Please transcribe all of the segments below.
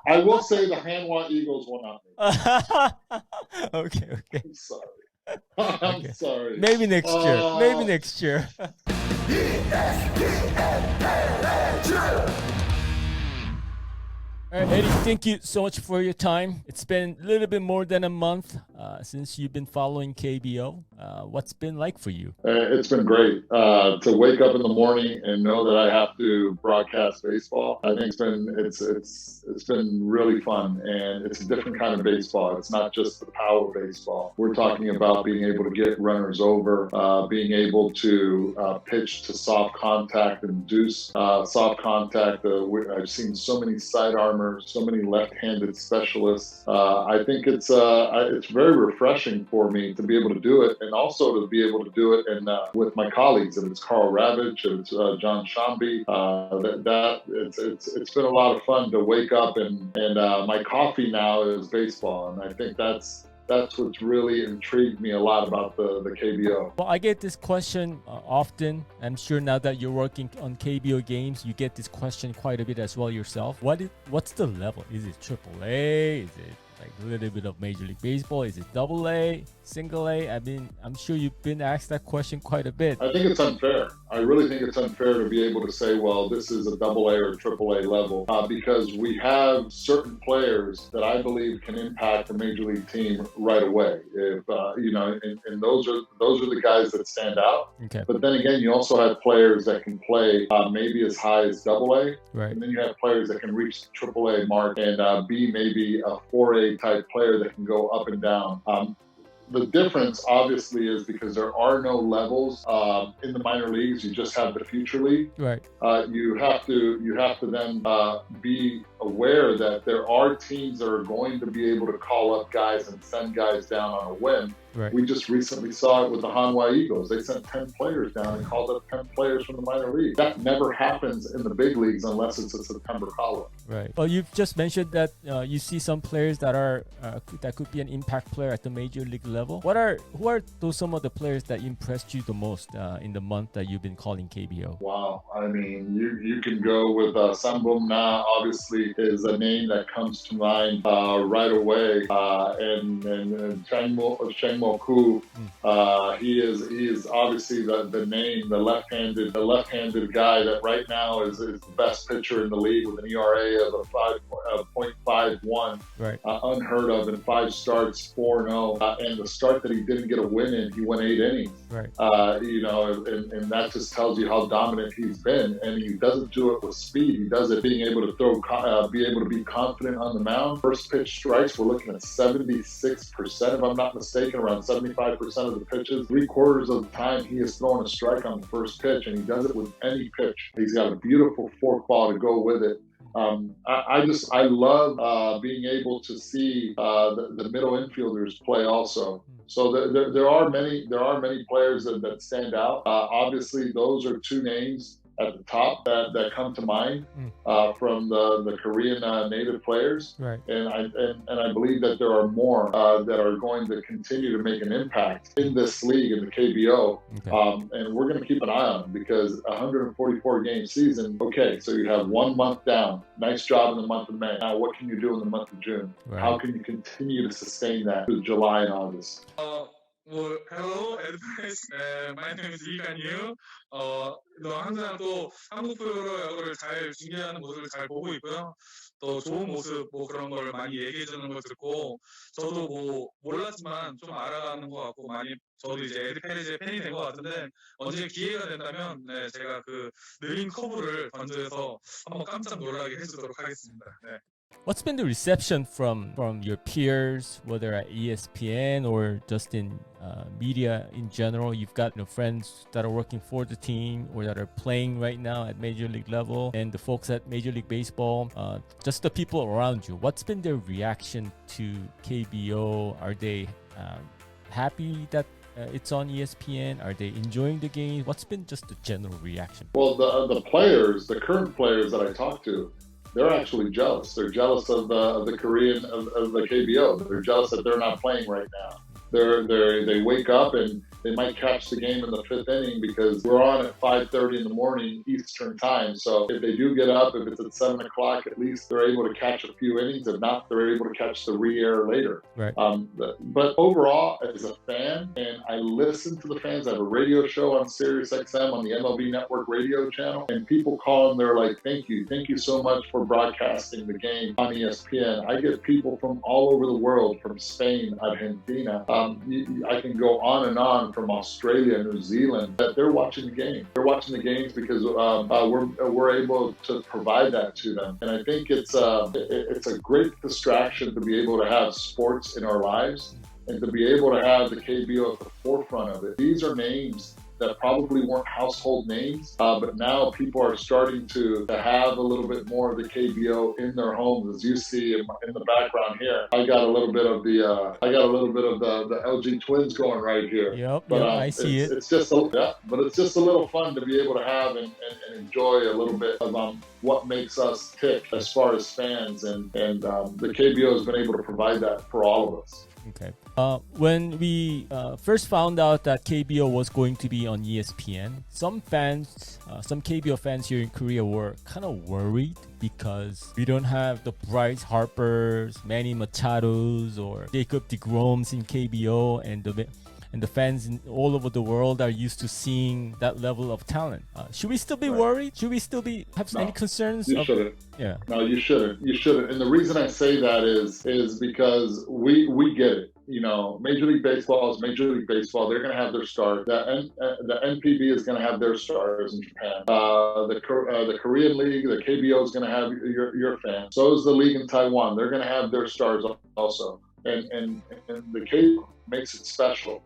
I will say the Hanwha Eagles will not make it. Okay. I'm sorry. I'm Okay. sorry. Maybe next year. Maybe next year. All right, Eddie, thank you so much for your time. It's been a little bit more than a month since you've been following KBO. What's been like for you? It's been great to wake up in the morning and know that I have to broadcast baseball. I think it's been really fun, and it's a different kind of baseball. It's not just the power baseball. We're talking about being able to get runners over, being able to pitch to soft contact, induce soft contact. I've seen so many sidearmers, so many left-handed specialists. I think it's very refreshing for me to be able to do it, and also to be able to do it and with my colleagues. And it's Carl Ravitch, and it's John Shambi. It's been a lot of fun to wake up and my coffee now is baseball, and I think that's what's really intrigued me a lot about the KBO. Well, I get this question often. I'm sure now that you're working on KBO games, you get this question quite a bit as well yourself. What's the level? Is it AAA? Is it like a little bit of Major League Baseball? Is it AA, single A? I mean, I'm sure you've been asked that question quite a bit. I think it's unfair. I really think it's unfair to be able to say, well, this is a AA or AAA level, because we have certain players that I believe can impact a major league team right away. If and those are the guys that stand out. Okay. But then again, you also have players that can play maybe as high as AA, right. And then you have players that can reach the AAA mark and be maybe a 4A type player that can go up and down. The difference, obviously, is because there are no levels in the minor leagues. You just have the future league. Right. You have to then be aware that there are teams that are going to be able to call up guys and send guys down on a whim. Right. We just recently saw it with the Hanwha Eagles. They sent 10 players down and called up 10 players from the minor league. That never happens in the big leagues unless it's a September call-up. Right. Well, you've just mentioned that you see some players that are that could be an impact player at the major league level. Who are those some of the players that impressed you the most in the month that you've been calling KBO? Wow. I mean, you can go with Sambum Na, obviously, is a name that comes to mind right away. And Chang Moku, he is obviously the name, the left-handed guy that right now is the best pitcher in the league with an ERA of 5.51, right. Unheard of in 5 starts, 4-0, and the start that he didn't get a win in, he went 8 innings. Right. And that just tells you how dominant he's been, and he doesn't do it with speed. He does it being able to be able to be confident on the mound. First pitch strikes, we're looking at 76%, if I'm not mistaken, around 75% of the pitches. 3/4 of the time he is throwing a strike on the first pitch, and he does it with any pitch. He's got a beautiful forkball to go with it. I love being able to see the middle infielders play also. So there are many players that stand out. Obviously, those are 2 names at the top that come to mind from the Korean native players, right. And I believe that there are more that are going to continue to make an impact in this league, in the KBO, okay. And we're going to keep an eye on them because 144 game season. Okay, so you have 1 month down. Nice job in the month of May. Now, what can you do in the month of June? Right. How can you continue to sustain that through July and August? Well, hello, advice. My name is Daniel. 너 항상 또 한국 프로야구를 잘 중계하는 모습을 잘 보고 있고요. 또 좋은 모습 뭐 그런 걸 많이 얘기해 주는 걸 듣고 저도 뭐 몰랐지만 좀 알아가는 것 같고 많이 저도 이제 에디 페리즈의 팬이 된 것 같은데 언제 기회가 된다면 네, 제가 그 느린 커브를 던져서 한번 깜짝 놀라게 해주도록 하겠습니다. 네. What's been the reception from your peers, whether at ESPN or just in media in general? You've got friends that are working for the team or that are playing right now at Major League level, and the folks at Major League Baseball, just the people around you. What's been their reaction to KBO? Are they happy that it's on ESPN? Are they enjoying the game? What's been just the general reaction? Well, the current players that I talk to, they're actually jealous. They're jealous of the Korean of the KBO. They're jealous that they're not playing right now. They wake up and they might catch the game in the 5th inning because we're on at 5:30 in the morning Eastern time. So if they do get up, if it's at 7 o'clock, at least they're able to catch a few innings. If not, they're able to catch the re-air later. Right. But overall, as a fan, and I listen to the fans, I have a radio show on Sirius XM on the MLB Network radio channel, and people call and they're like, thank you so much for broadcasting the game on ESPN. I get people from all over the world, from Spain, Argentina. I can go on and on, from Australia, New Zealand, that they're watching the game. They're watching the games because we're able to provide that to them. And I think it's a great distraction to be able to have sports in our lives and to be able to have the KBO at the forefront of it. These are names that probably weren't household names, but now people are starting to have a little bit more of the KBO in their homes. As you see in the background here, I got a little bit of the LG Twins going right here. Yep, but, I see it. It's just but it's just a little fun to be able to have and enjoy a little bit of what makes us tick as far as fans, and the KBO has been able to provide that for all of us. Okay. When we first found out that KBO was going to be on ESPN, some KBO fans here in Korea were kind of worried because we don't have the Bryce Harpers, Manny Machados, or Jacob deGroms in KBO, and the fans all over the world are used to seeing that level of talent. Should we still be worried? Should we still have any concerns? You shouldn't. Yeah. No, you shouldn't. You shouldn't. And the reason I say that is because we get it. You know, Major League Baseball is Major League Baseball. They're going to have their stars. The NPB is going to have their stars in Japan. The Korean League, the KBO is going to have your fans. So is the league in Taiwan. They're going to have their stars also. And the KBO makes it special.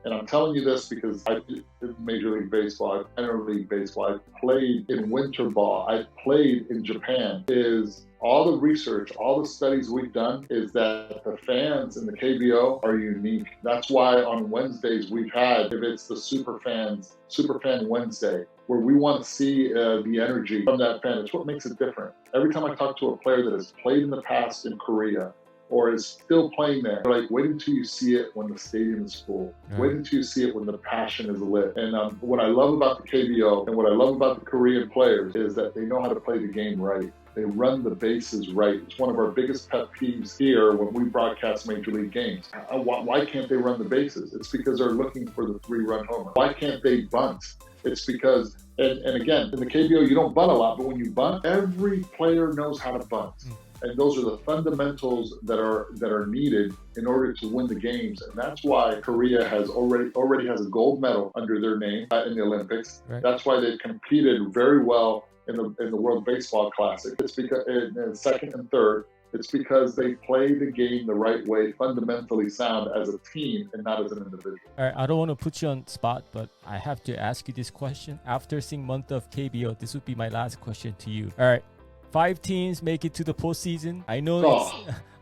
And I'm telling you this because I did Major League Baseball, I minor league baseball, I played in winter ball, I played in Japan. Is all the research, all the studies we've done is that the fans in the KBO are unique. That's why on Wednesdays we've had, if it's the Superfan Wednesday, where we want to see the energy from that fan. It's what makes it different. Every time I talk to a player that has played in the past in Korea, or is still playing there, they're like, wait until you see it when the stadium is full. Right. Wait until you see it when the passion is lit. And what I love about the KBO and what I love about the Korean players is that they know how to play the game right. They run the bases right. It's one of our biggest pet peeves here when we broadcast Major League games. Why can't they run the bases? It's because they're looking for the 3-run homer. Why can't they bunt? It's because, and again, in the KBO, you don't bunt a lot, but when you bunt, every player knows how to bunt. And those are the fundamentals that are needed in order to win the games. And that's why Korea has already has a gold medal under their name in the Olympics. Right. That's why they've competed very well in the World Baseball Classic. It's because in second and third, it's because they play the game the right way, fundamentally sound as a team and not as an individual. All right, I don't want to put you on the spot, but I have to ask you this question. After seeing month of KBO, this would be my last question to you. All right. 5 teams make it to the postseason. I know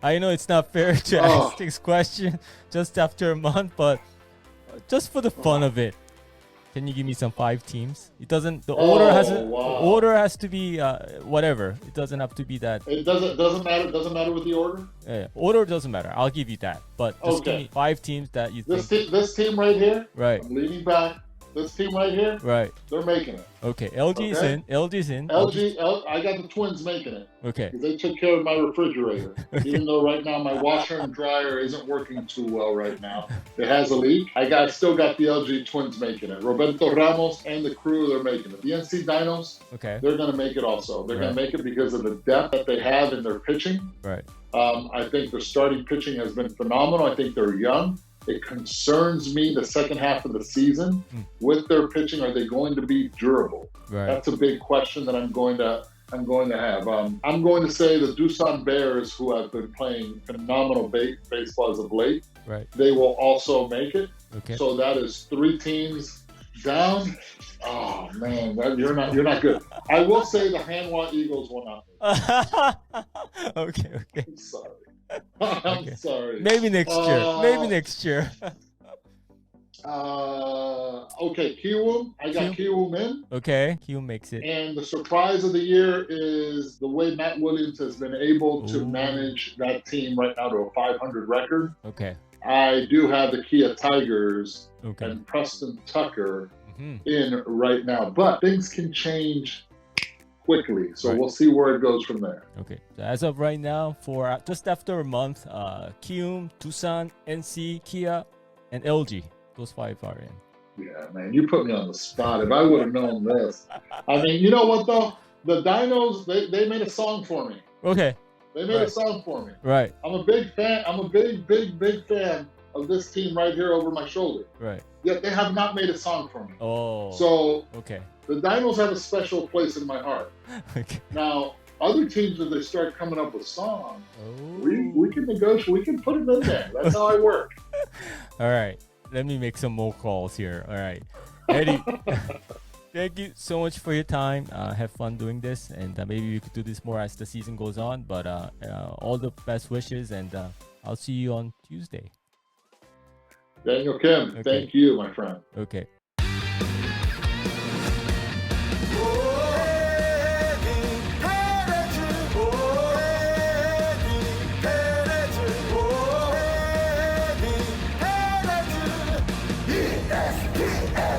it's not fair to ask this question just after a month, but just for the fun of it, can you give me some 5 teams? It doesn't. The order has to be whatever. It doesn't have to be that. It doesn't matter. Doesn't matter with the order. Yeah, order doesn't matter. I'll give you that. But just give me 5 teams that you think. This team right here. Right. I'm leaning back. This team right here, right? They're making it. Okay, LG's in. LG's in. I got the Twins making it. Okay. Because they took care of my refrigerator. Even though right now my washer and dryer isn't working too well right now. It has a leak. I still got the LG Twins making it. Roberto Ramos and the crew, they're making it. The NC Dinos, okay, they're going to make it also. They're going to make it because of the depth that they have in their pitching. Right. I think their starting pitching has been phenomenal. I think they're young. It concerns me the second half of the season with their pitching. Are they going to be durable? Right. That's a big question that I'm going to have. I'm going to say the Doosan Bears, who have been playing phenomenal baseball as of late, right? They will also make it. Okay. So that is 3 teams down. Oh man, you're not good. I will say the Hanwha Eagles will not make it. Okay. I'm sorry. I'm sorry. Maybe next year. Okay, Kiwoom. I got Kiwoom in. Okay, Kiwoom makes it. And the surprise of the year is the way Matt Williams has been able to manage that team right now to a 500 record. Okay. I do have the Kia Tigers Okay. and Preston Tucker in right now, but things can change quickly, so Right. we'll see where it goes from there. Okay. So as of right now, for just after a month, Kium, Tucson, NC, Kia, and LG. Those 5 are in. Yeah, man, you put me on the spot. If I would have known this, I mean, you know what though? The Dinos, they made a song for me. Okay. They made a song for me. Right. I'm a big fan. I'm a big fan of this team right here over my shoulder. Right. Yet they have not made a song for me. Oh. So okay. the Dinos have a special place in my heart. Okay. Now, other teams, if they start coming up with songs, Oh. we can negotiate. We can put them in there. That's how I work. All right. Let me make some more calls here. All right. Eddie, thank you so much for your time. Have fun doing this, and maybe we could do this more as the season goes on. But all the best wishes, and I'll see you on Tuesday. Daniel Kim, Okay. thank you, my friend. Okay. Espn